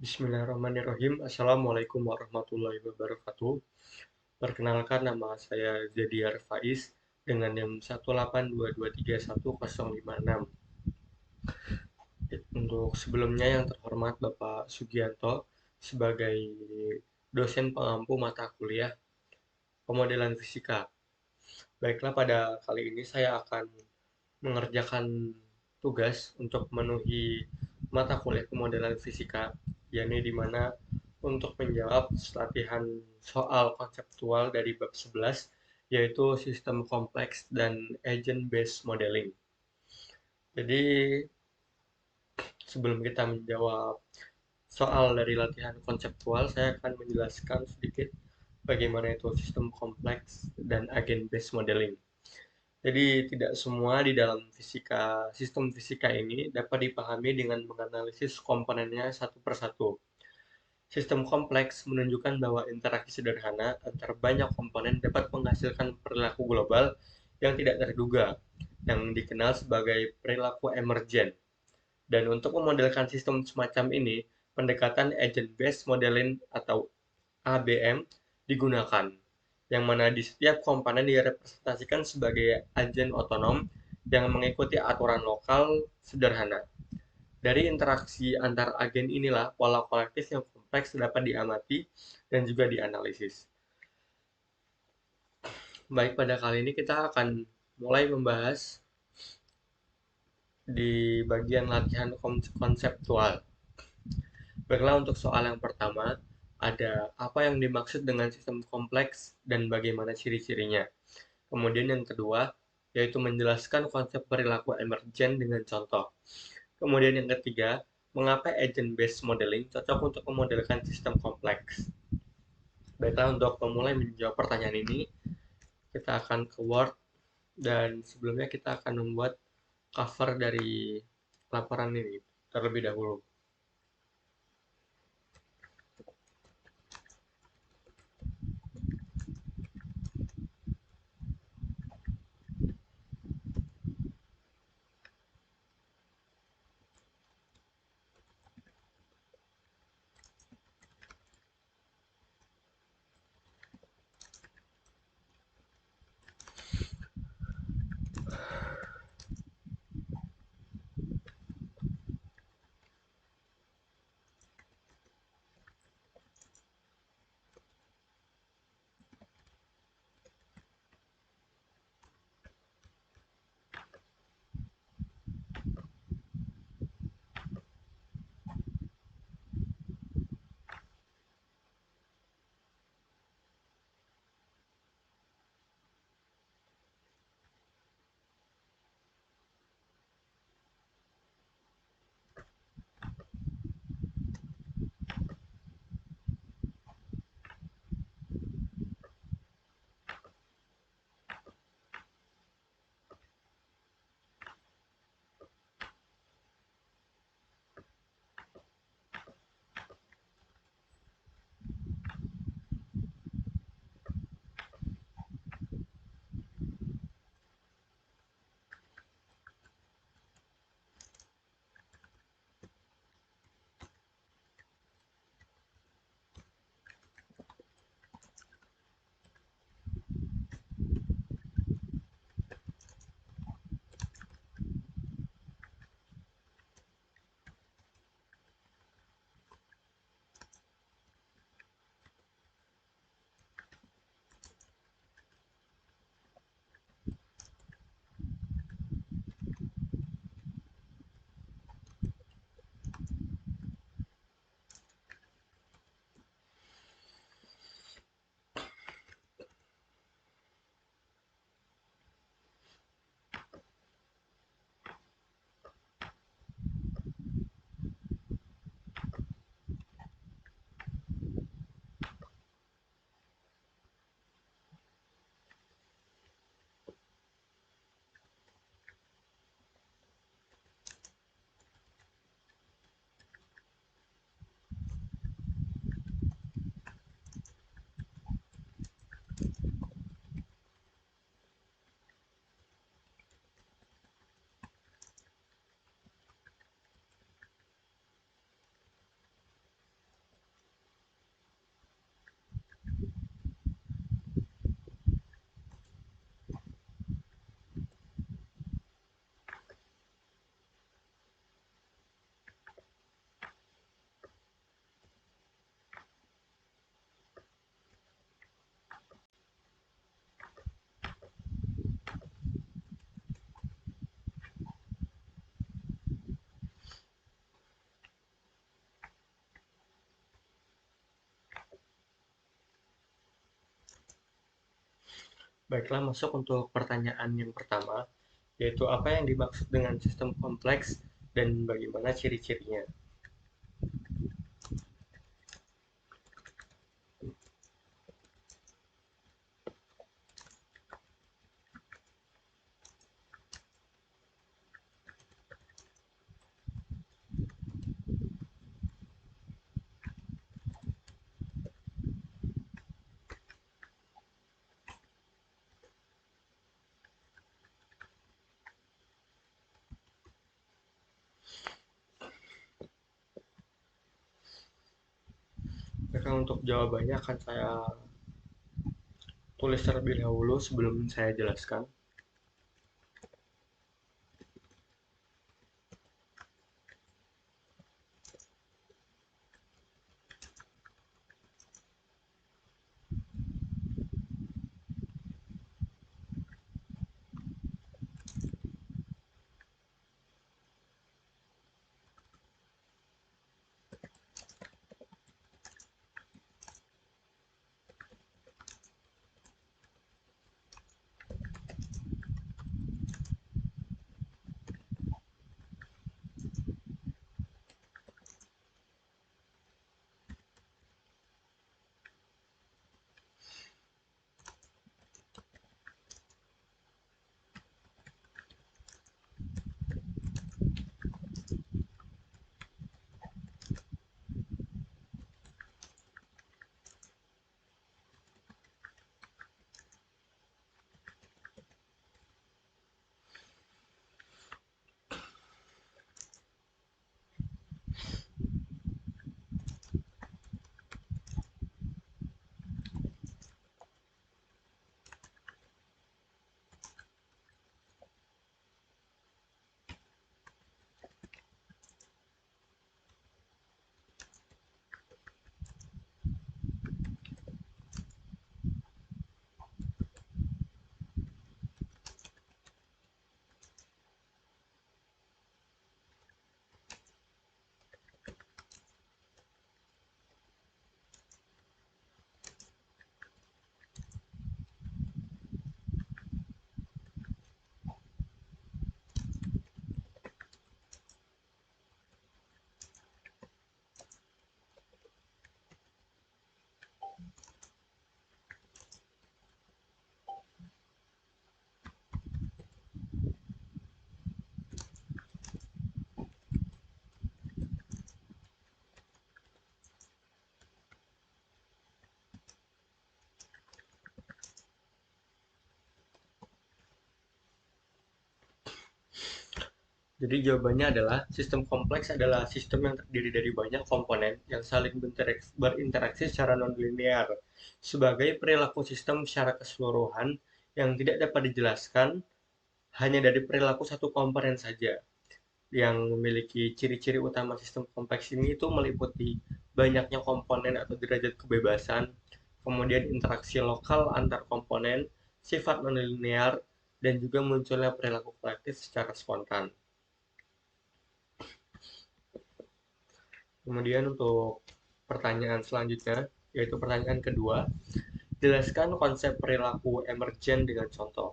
Bismillahirrahmanirrahim. Assalamualaikum warahmatullahi wabarakatuh. Perkenalkan, nama saya Zediar Faiz dengan NIM 182231056. Untuk sebelumnya yang terhormat Bapak Sugianto sebagai dosen pengampu mata kuliah pemodelan fisika. Baiklah, pada kali ini saya akan mengerjakan tugas untuk memenuhi mata kuliah pemodelan fisika, yakni di mana untuk menjawab latihan soal konseptual dari bab 11, yaitu sistem kompleks dan agent based modeling. Jadi, sebelum kita menjawab soal dari latihan konseptual, saya akan menjelaskan sedikit bagaimana itu sistem kompleks dan agent based modeling. Jadi tidak semua di dalam sistem fisika ini dapat dipahami dengan menganalisis komponennya satu persatu. Sistem kompleks menunjukkan bahwa interaksi sederhana antara banyak komponen dapat menghasilkan perilaku global yang tidak terduga, yang dikenal sebagai perilaku emergen. Dan untuk memodelkan sistem semacam ini, pendekatan agent-based modeling atau ABM digunakan, yang mana di setiap komponen direpresentasikan sebagai agen otonom yang mengikuti aturan lokal sederhana. Dari interaksi antar agen inilah pola kolektif yang kompleks dapat diamati dan juga dianalisis. Baik, pada kali ini kita akan mulai membahas di bagian latihan konseptual. Baiklah, untuk soal yang pertama, ada apa yang dimaksud dengan sistem kompleks dan bagaimana ciri-cirinya. Kemudian yang kedua, yaitu menjelaskan konsep perilaku emergen dengan contoh. Kemudian yang ketiga, mengapa agent-based modeling cocok untuk memodelkan sistem kompleks. Baiklah, untuk memulai menjawab pertanyaan ini, kita akan ke Word, dan sebelumnya kita akan membuat cover dari laporan ini terlebih dahulu. Baiklah, masuk untuk pertanyaan yang pertama, yaitu apa yang dimaksud dengan sistem kompleks dan bagaimana ciri-cirinya. Maka untuk jawabannya akan saya tulis terlebih dahulu sebelum saya jelaskan. Jadi jawabannya adalah sistem kompleks adalah sistem yang terdiri dari banyak komponen yang saling berinteraksi secara nonlinear sebagai perilaku sistem secara keseluruhan yang tidak dapat dijelaskan hanya dari perilaku satu komponen saja. Yang memiliki ciri-ciri utama sistem kompleks ini itu meliputi banyaknya komponen atau derajat kebebasan, kemudian interaksi lokal antar komponen, sifat nonlinear, dan juga munculnya perilaku kolektif secara spontan. Kemudian untuk pertanyaan selanjutnya, yaitu pertanyaan kedua, jelaskan konsep perilaku emergen dengan contoh.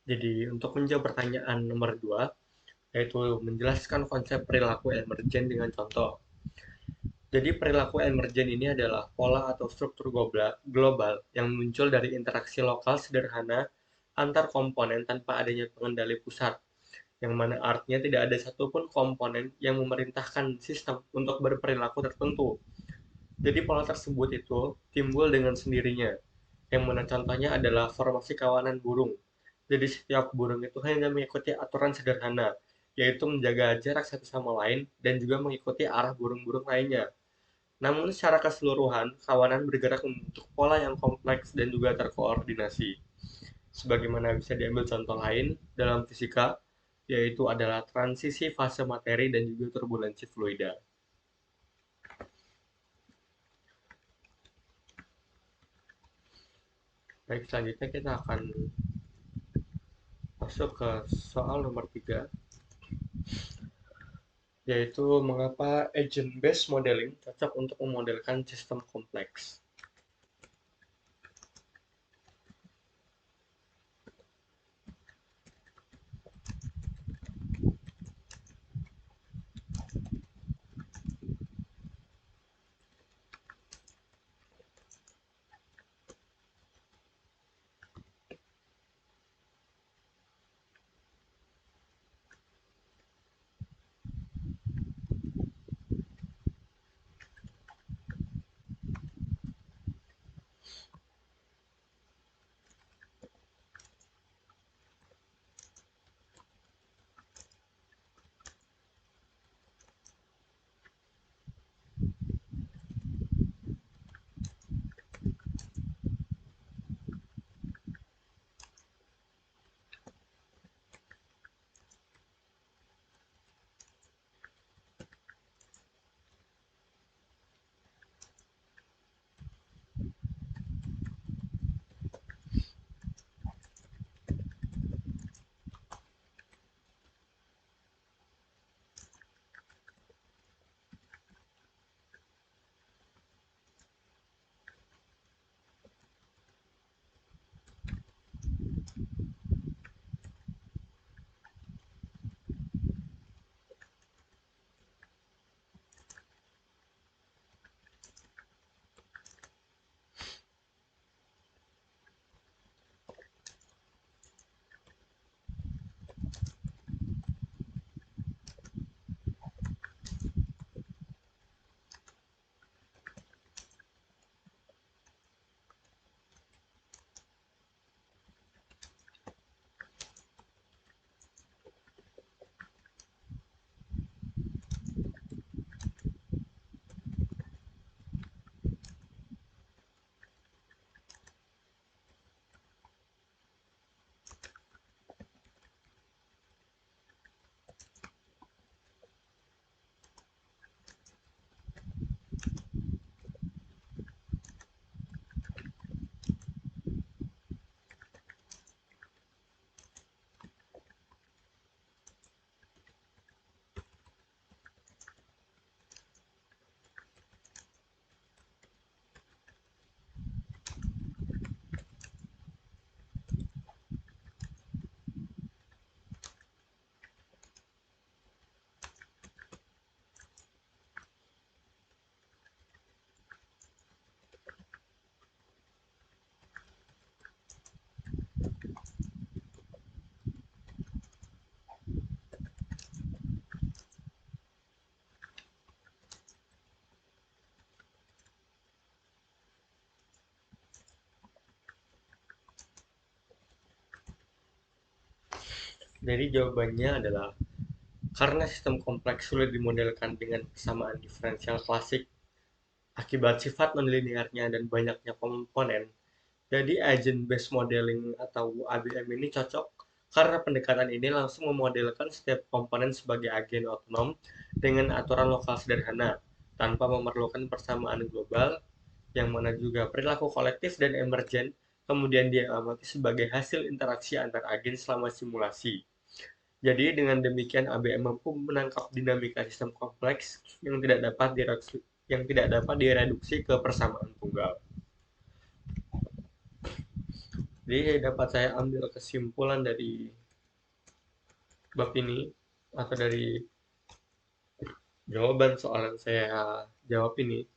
Jadi untuk menjawab pertanyaan nomor 2, yaitu menjelaskan konsep perilaku emergen dengan contoh. Jadi perilaku emergen ini adalah pola atau struktur global yang muncul dari interaksi lokal sederhana antar komponen tanpa adanya pengendali pusat, yang mana artinya tidak ada satupun komponen yang memerintahkan sistem untuk berperilaku tertentu. Jadi pola tersebut itu timbul dengan sendirinya, yang mana contohnya adalah formasi kawanan burung. Jadi setiap burung itu hanya mengikuti aturan sederhana, yaitu menjaga jarak satu sama lain dan juga mengikuti arah burung-burung lainnya. Namun secara keseluruhan, kawanan bergerak membentuk pola yang kompleks dan juga terkoordinasi. Sebagaimana bisa diambil contoh lain dalam fisika, yaitu adalah transisi fase materi dan juga turbulensi fluida. Baik, selanjutnya kita akan masuk ke soal nomor 3, yaitu mengapa agent-based modeling cocok untuk memodelkan sistem kompleks. Jadi jawabannya adalah karena sistem kompleks sulit dimodelkan dengan persamaan diferensial klasik akibat sifat nonlinearnya dan banyaknya komponen. Jadi agent based modeling atau ABM ini cocok karena pendekatan ini langsung memodelkan setiap komponen sebagai agen otonom dengan aturan lokal sederhana tanpa memerlukan persamaan global, yang mana juga perilaku kolektif dan emergen kemudian diamati sebagai hasil interaksi antar agen selama simulasi. Jadi dengan demikian ABM mampu menangkap dinamika sistem kompleks yang tidak dapat direduksi ke persamaan tunggal. Jadi dapat saya ambil kesimpulan dari bab ini atau dari jawaban soal yang saya jawab ini.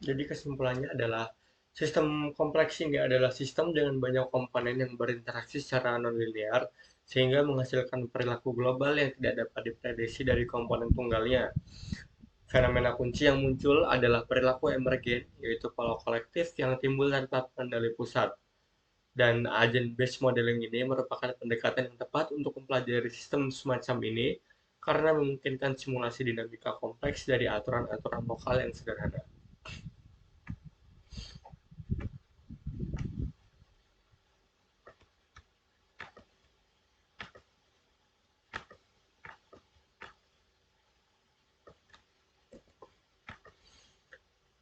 Jadi kesimpulannya adalah sistem kompleks ini adalah sistem dengan banyak komponen yang berinteraksi secara nonlinear sehingga menghasilkan perilaku global yang tidak dapat diprediksi dari komponen tunggalnya. Fenomena kunci yang muncul adalah perilaku emergen, yaitu pola kolektif yang timbul tanpa pengendali pusat. Dan agent-based modeling ini merupakan pendekatan yang tepat untuk mempelajari sistem semacam ini karena memungkinkan simulasi dinamika kompleks dari aturan-aturan lokal yang sederhana.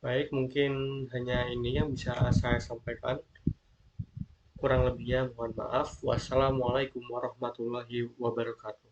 Baik, mungkin hanya ini yang bisa saya sampaikan. Kurang lebihnya mohon maaf. Wassalamualaikum warahmatullahi wabarakatuh.